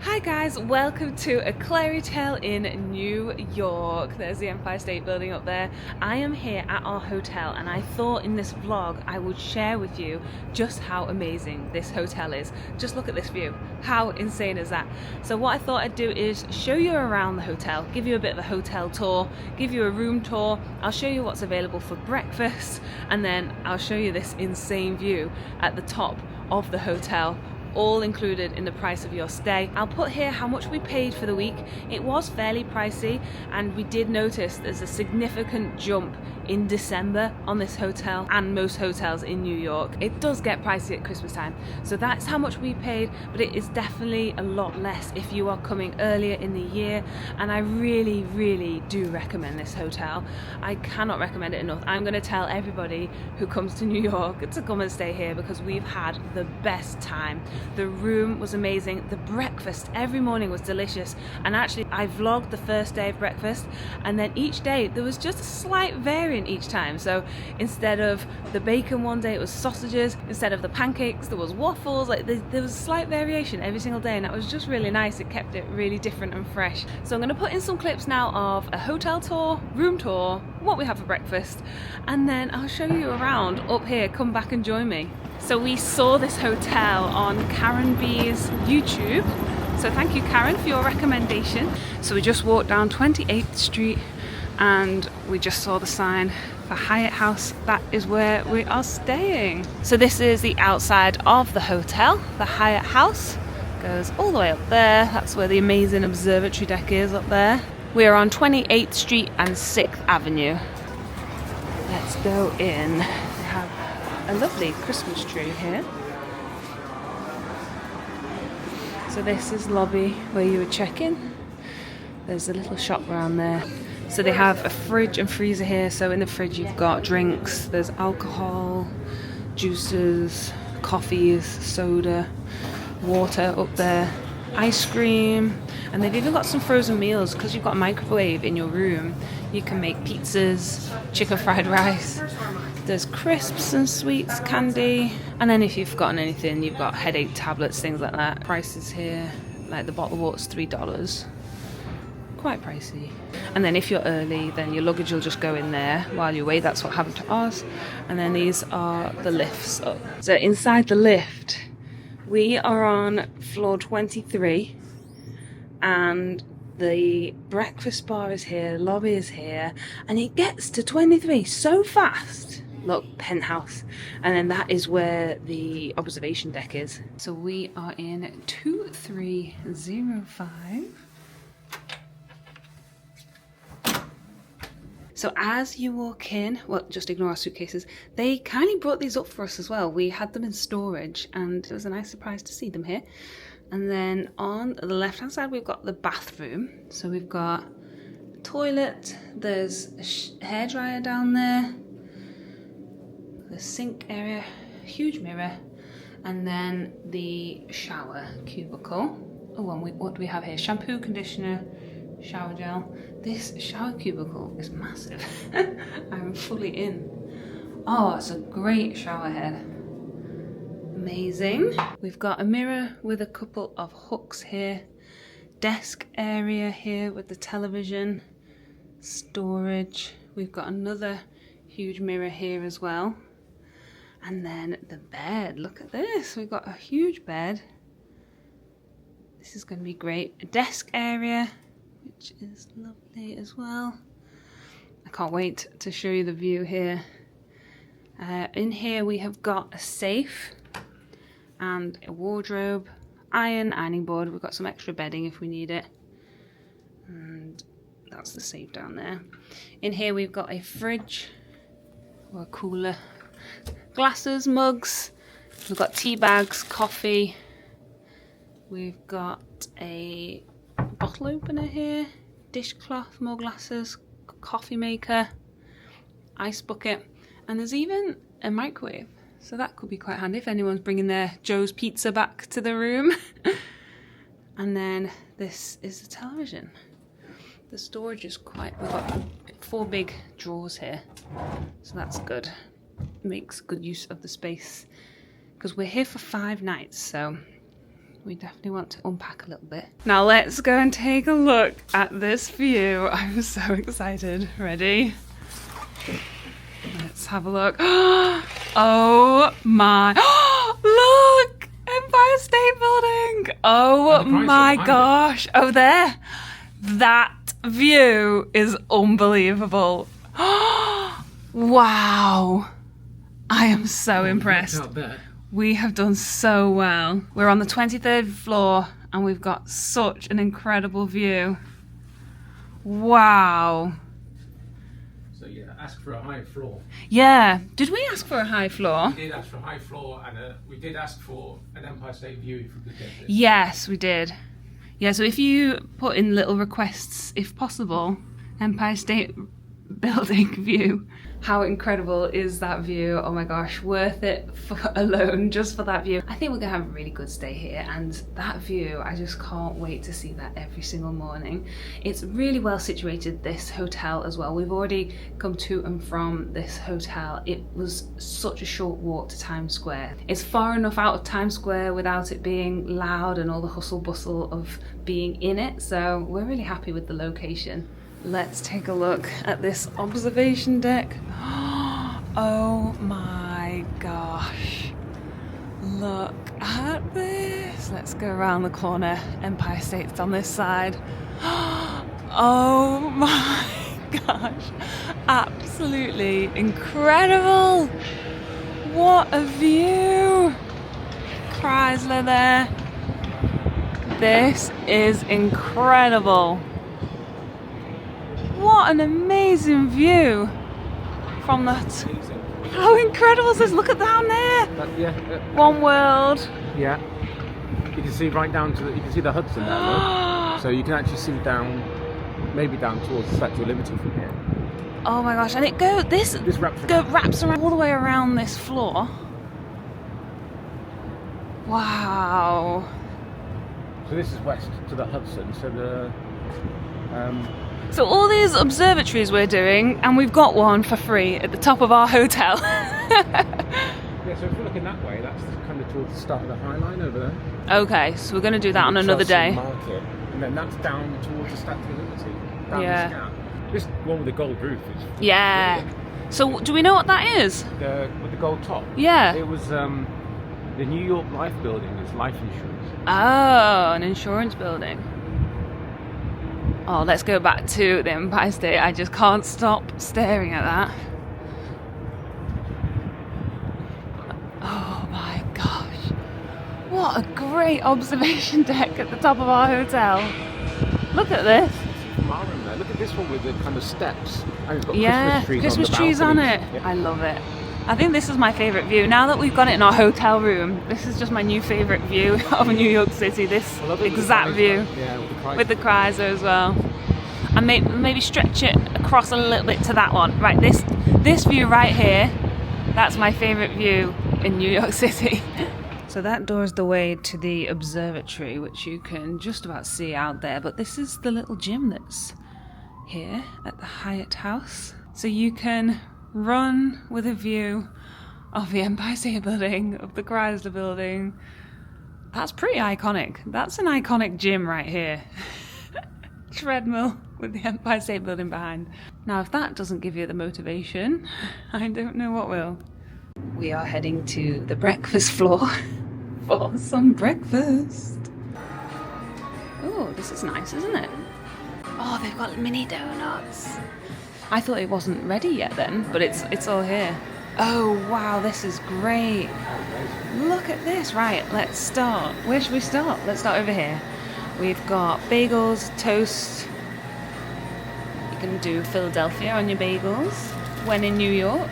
Hi guys, welcome to AClaireyTale in New York. There's the Empire State Building up there. I am here at our hotel and I thought in this vlog I would share with you just how amazing this hotel is. Just look at this view. How insane is that? So what I thought I'd do is show you around the hotel, give you a bit of a hotel tour, give you a room tour. I'll show you what's available for breakfast and then I'll show you this insane view at the top of the hotel, all included in the price of your stay. I'll put here how much we paid for the week. It was fairly pricey and we did notice there's a significant jump in December on this hotel and most hotels in New York. It does get pricey at Christmas time, so that's how much we paid, but it is definitely a lot less if you are coming earlier in the year, and I really do recommend this hotel. I cannot recommend it enough. I'm going to tell everybody who comes to New York to come and stay here because we've had the best time. The room was amazing, the breakfast every morning was delicious, and actually I vlogged the first day of breakfast and then each day there was just a slight variant each time. So instead of the bacon one day it was sausages, instead of the pancakes there was waffles. Like there was a slight variation every single day and that was just really nice. It kept it really different and fresh. So I'm going to put in some clips now of a hotel tour, room tour, what we have for breakfast, and then I'll show you around up here. Come back and join me. So we saw this hotel on Karen B's YouTube, so thank you Karen for your recommendation. So we just walked down 28th Street and we just saw the sign for Hyatt House. That is where we are staying. So this is the outside of the hotel. The Hyatt House goes all the way up there. That's where the amazing observatory deck is up there. We are on 28th Street and 6th Avenue. Let's go in. We have a lovely Christmas tree here. So this is lobby where you would check in. There's a little shop around there. So they have a fridge and freezer here. So in the fridge you've got drinks, there's alcohol, juices, coffees, soda, water up there, ice cream, and they've even got some frozen meals because you've got a microwave in your room. You can make pizzas, chicken fried rice. There's crisps and sweets, candy, and then if you've forgotten anything, you've got headache tablets, things like that. Prices here, like the bottle of water's $3. Quite pricey. And then if you're early, then your luggage will just go in there while you wait. That's what happened to us. And then these are the lifts up. So inside the lift, we are on floor 23, and the breakfast bar is here, the lobby is here, and it gets to 23 so fast. Look, penthouse. And then that is where the observation deck is. So we are in 2305. So as you walk in, well, just ignore our suitcases. They kindly brought these up for us as well. We had them in storage and it was a nice surprise to see them here. And then on the left hand side, we've got the bathroom. So we've got a toilet, there's a hairdryer down there, the sink area, huge mirror, and then the shower cubicle. Oh, and what do we have here? Shampoo, conditioner, shower gel. This shower cubicle is massive. I'm fully in. Oh, it's a great shower head. Amazing. We've got a mirror with a couple of hooks here. Desk area here with the television. Storage. We've got another huge mirror here as well. And then the bed. Look at this. We've got a huge bed. This is going to be great. A desk area, which is lovely as well. I can't wait to show you the view here. In here we have got a safe and a wardrobe, ironing board. We've got some extra bedding if we need it. And that's the safe down there. In here we've got a fridge or a cooler. Glasses, mugs. We've got tea bags, coffee. We've got a bottle opener here, dishcloth, more glasses, coffee maker, ice bucket, and there's even a microwave. So that could be quite handy if anyone's bringing their Joe's Pizza back to the room. And then this is the television. The storage is we've got 4 big drawers here, so that's good. Makes good use of the space because we're here for 5 nights, so We definitely want to unpack a little bit. Now let's go and take a look at this view. I'm so excited. Ready? Let's have a look. Oh my, look! Empire State Building! Oh my gosh. Oh, there. That view is unbelievable. Wow. I am so impressed. We have done so well. We're on the 23rd floor and we've got such an incredible view. Wow. So yeah, ask for a high floor. Yeah. Did we ask for a high floor? We did ask for a high floor, and we did ask for an Empire State view if we could get this. Yes, we did. Yeah, so if you put in little requests, if possible, Empire State Building view. How incredible is that view? Oh my gosh, worth it alone just for that view. I think we're gonna have a really good stay here, and that view, I just can't wait to see that every single morning. It's really well situated, this hotel as well. We've already come to and from this hotel. It was such a short walk to Times Square. It's far enough out of Times Square without it being loud and all the hustle bustle of being in it, so we're really happy with the location. Let's take a look at this observation deck. Oh my gosh. Look at this. Let's go around the corner. Empire State's on this side. Oh my gosh. Absolutely incredible. What a view. Chrysler there. This is incredible. What an amazing view from that. How incredible is this? Look at down there. One World. Yeah. You can see right down to you can see the Hudson there, right? So you can actually see down, maybe down towards the Statue of Liberty from here. Oh my gosh! And it goes. This wraps around all the way around this floor. Wow. So this is west to the Hudson. So the. So all these observatories we're doing, and we've got one for free at the top of our hotel. Yeah, so if we're looking that way, that's kind of towards the start of the High Line over there. Okay, so we're going to do that on another day. Market, and then that's down towards the Statue of Liberty. Down Yeah. the Scat. This one with the gold roof is. Yeah. So do we know what that is? With the gold top. Yeah. It was the New York Life Building is life insurance. Oh, an insurance building. Oh, let's go back to the Empire State. I just can't stop staring at that. Oh my gosh. What a great observation deck at the top of our hotel. Look at this. Look at this one with the kind of steps. And it's got Christmas trees on it. Yeah. I love it. I think this is my favourite view. Now that we've got it in our hotel room, this is just my new favourite view of New York City, this exact view. Yeah, with the Chrysler as well. And maybe stretch it across a little bit to that one. Right, this view right here, that's my favourite view in New York City. So that doors the way to the observatory, which you can just about see out there. But this is the little gym that's here at the Hyatt House. So you can run with a view of the Empire State Building, of the Chrysler Building. That's pretty iconic. That's an iconic gym right here. Treadmill with the Empire State Building behind. Now, if that doesn't give you the motivation, I don't know what will. We are heading to the breakfast floor for some breakfast. Oh, this is nice, isn't it? Oh, they've got mini donuts. I thought it wasn't ready yet then, but it's all here. Oh wow, this is great. Look at this. Right, let's start. Where should we start? Let's start over here. We've got bagels, toast. You can do Philadelphia on your bagels when in New York.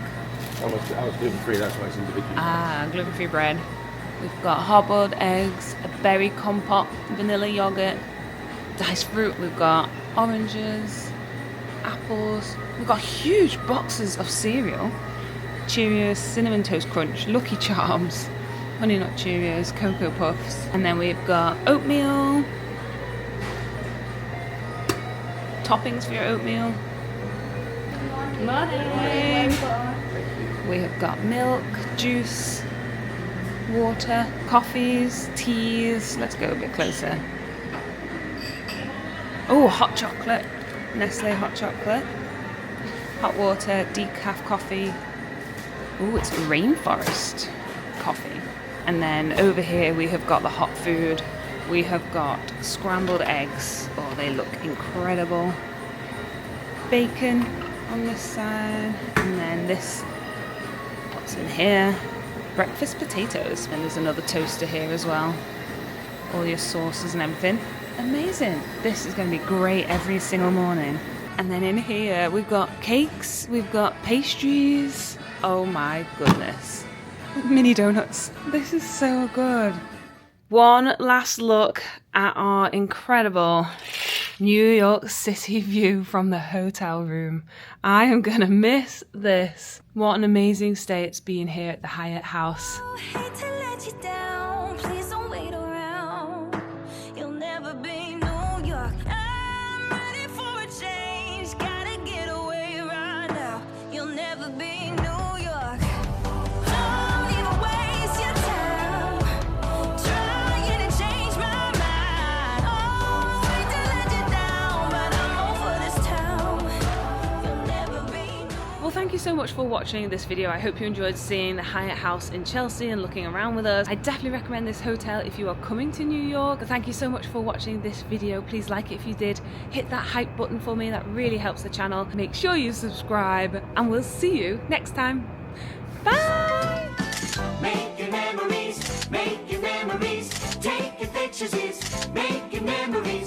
I was gluten-free, that's why it's individual. Ah, gluten-free bread. We've got hard-boiled eggs, a berry compote, vanilla yogurt, diced fruit. We've got oranges, apples. We've got huge boxes of cereal. Cheerios, Cinnamon Toast Crunch, Lucky Charms, Honey Nut Cheerios, Cocoa Puffs. And then we've got oatmeal. Toppings for your oatmeal. Morning. We have got milk, juice, water, coffees, teas. Let's go a bit closer. Oh, hot chocolate. Nestle hot chocolate. Hot water, decaf coffee. Oh, it's rainforest coffee. And then over here we have got the hot food. We have got scrambled eggs. Oh, they look incredible. Bacon on this side. And then this, what's in here? Breakfast potatoes. And there's another toaster here as well. All your sauces and everything. Amazing. This is going to be great every single morning. And then in here we've got cakes, we've got pastries. Oh my goodness. Mini donuts. This is so good. One last look at our incredible New York City view from the hotel room. I am gonna miss this. What an amazing stay it's been here at the Hyatt House. I hate to let you down, please don't wait around. You'll never be New York. I'm ready for a change, gotta get away right now. You'll never be New York. Don't even waste your time trying to change my mind. Oh, I hate to let you down, but I'm over this town. You'll never be New York. Well, thank you so much for watching this video. I hope you enjoyed seeing the Hyatt House in Chelsea and looking around with us. I definitely recommend this hotel if you are coming to New York. Thank you so much for watching this video. Please like it if you did. Hit that hype button for me. That really helps the channel. Make sure you subscribe and we'll see you next time. Bye! Making memories, take your pictures, is making memories.